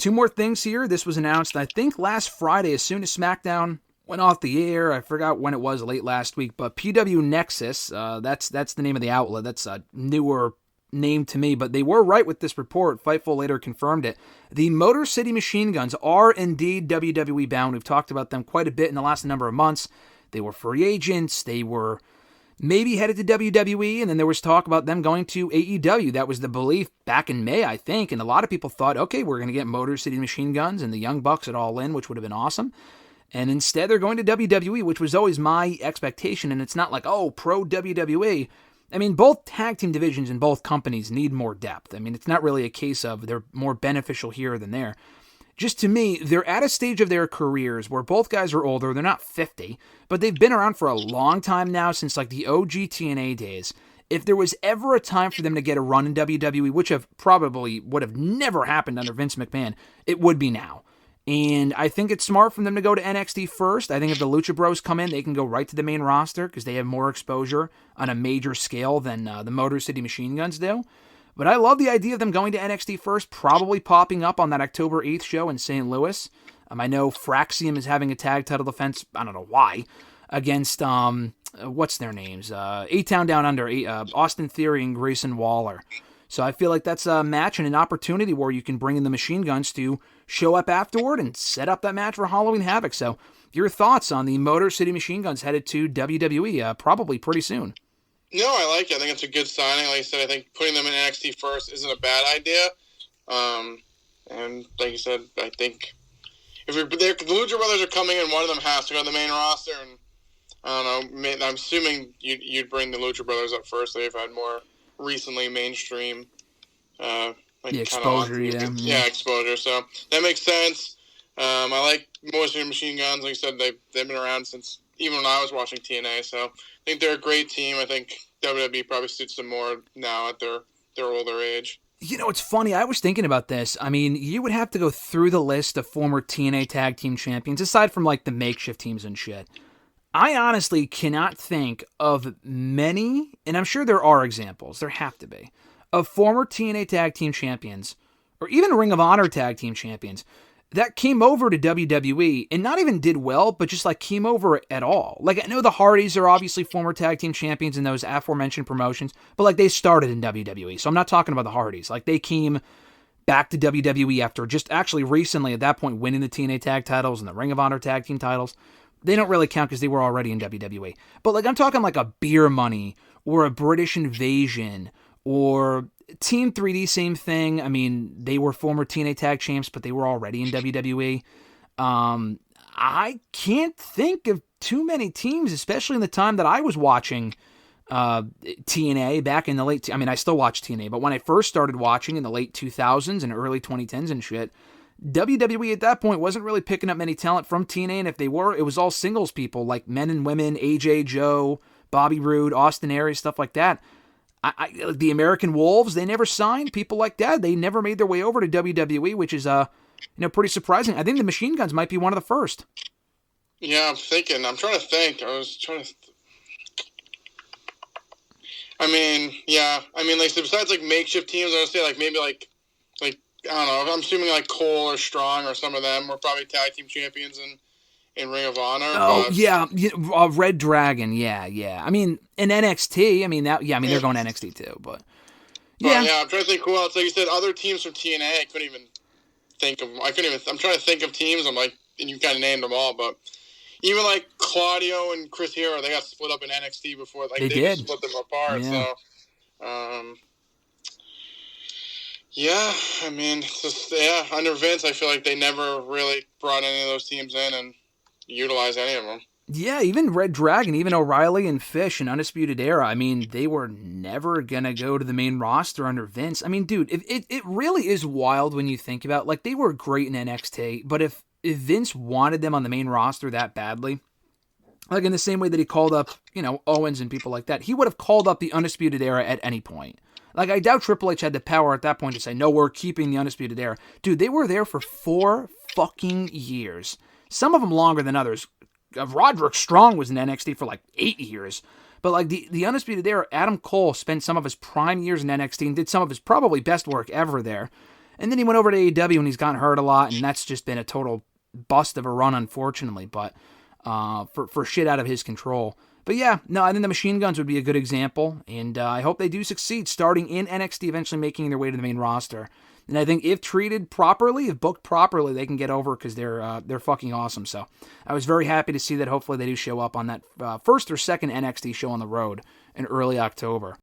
Two more things here. This was announced, I think, last Friday, as soon as SmackDown went off the air. I forgot when it was, late last week, but PW Nexus, that's the name of the outlet. That's a newer name to me, but they were right with this report. Fightful later confirmed it. The Motor City Machine Guns are indeed WWE bound. We've talked about them quite a bit in the last number of months. They were free agents. They were maybe headed to WWE, and then there was talk about them going to AEW. That was the belief back in May, I think, and a lot of people thought, okay, we're going to get Motor City Machine Guns and the Young Bucks at All In, which would have been awesome. And instead, they're going to WWE, which was always my expectation, and it's not like, oh, pro WWE. I mean, both tag team divisions in both companies need more depth. I mean, it's not really a case of they're more beneficial here than there. Just to me, they're at a stage of their careers where both guys are older. They're not 50, but they've been around for a long time now, since like the OG TNA days. If there was ever a time for them to get a run in WWE, which probably would have never happened under Vince McMahon, it would be now. And I think it's smart for them to go to NXT first. I think if the Lucha Bros come in, they can go right to the main roster because they have more exposure on a major scale than the Motor City Machine Guns do. But I love the idea of them going to NXT first, probably popping up on that October 8th show in St. Louis. I know Fraxium is having a tag title defense, I don't know why, against, what's their names? A-Town Down Under, Austin Theory and Grayson Waller. So I feel like that's a match and an opportunity where you can bring in the Machine Guns to show up afterward and set up that match for Halloween Havoc. So your thoughts on the Motor City Machine Guns headed to WWE probably pretty soon? No, I like it. I think it's a good signing. Like I said, I think putting them in NXT first isn't a bad idea. And like you said, I think if the Lucha Brothers are coming in, one of them has to go to the main roster. And I don't know, I'm assuming you'd bring the Lucha Brothers up first. They've had more recently mainstream the exposure, yeah, exposure. So that makes sense. I like Motor City Machine Guns. Like I said, they've been around since even when I was watching TNA. So I think they're a great team. I think WWE probably suits them more now at their older age. You know, it's funny. I was thinking about this. I mean, you would have to go through the list of former TNA tag team champions, aside from like the makeshift teams and shit. I honestly cannot think of many, and I'm sure there are examples, there have to be, of former TNA tag team champions, or even Ring of Honor tag team champions, that came over to WWE and not even did well, but just like came over at all. Like, I know the Hardys are obviously former tag team champions in those aforementioned promotions, but like they started in WWE. So I'm not talking about the Hardys. Like they came back to WWE after just actually recently at that point winning the TNA tag titles and the Ring of Honor tag team titles. They don't really count because they were already in WWE. But like I'm talking like a Beer Money or a British Invasion or Team 3D, same thing. I mean, they were former TNA tag champs, but they were already in WWE. I can't think of too many teams, especially in the time that I was watching TNA back in the late... I mean, I still watch TNA, but when I first started watching in the late 2000s and early 2010s and shit, WWE at that point wasn't really picking up many talent from TNA, and if they were, it was all singles people like men and women, AJ, Joe, Bobby Roode, Austin Aries, stuff like that. The American Wolves, they never signed people like that. They never made their way over to WWE, which is pretty surprising. I think the Machine Guns might be one of the first. Yeah, I'm thinking. I'm trying to think. I mean, yeah. I mean, like, so besides like makeshift teams, I would say like maybe like I don't know. I'm assuming like Cole or Strong or some of them were probably tag team champions in Ring of Honor. Oh, yeah. Red Dragon. Yeah. I mean, in NXT, they're going to NXT too, but yeah. I'm trying to think who else. Like you said, other teams from TNA, I couldn't even think of. I'm trying to think of teams. I'm like, and you kind of named them all, but even like Claudio and Chris Hero, they got split up in NXT before. Like they did split them apart. Yeah. So, yeah, I mean, it's just, under Vince, I feel like they never really brought any of those teams in and utilized any of them. Yeah, even Red Dragon, even O'Reilly and Fish and Undisputed Era, I mean, they were never going to go to the main roster under Vince. I mean, dude, it really is wild when you think about, like, they were great in NXT, but if Vince wanted them on the main roster that badly, like in the same way that he called up, Owens and people like that, he would have called up the Undisputed Era at any point. Like, I doubt Triple H had the power at that point to say, no, we're keeping the Undisputed Era. Dude, they were there for 4 fucking years. Some of them longer than others. Roderick Strong was in NXT for like 8 years. But like the Undisputed Era, Adam Cole spent some of his prime years in NXT and did some of his probably best work ever there. And then he went over to AEW and he's gotten hurt a lot, and that's just been a total bust of a run, unfortunately, but for shit out of his control. But yeah, no, I think the Machine Guns would be a good example, and I hope they do succeed, starting in NXT, eventually making their way to the main roster. And I think if treated properly, if booked properly, they can get over because they're fucking awesome. So I was very happy to see that. Hopefully they do show up on that first or second NXT show on the road in early October.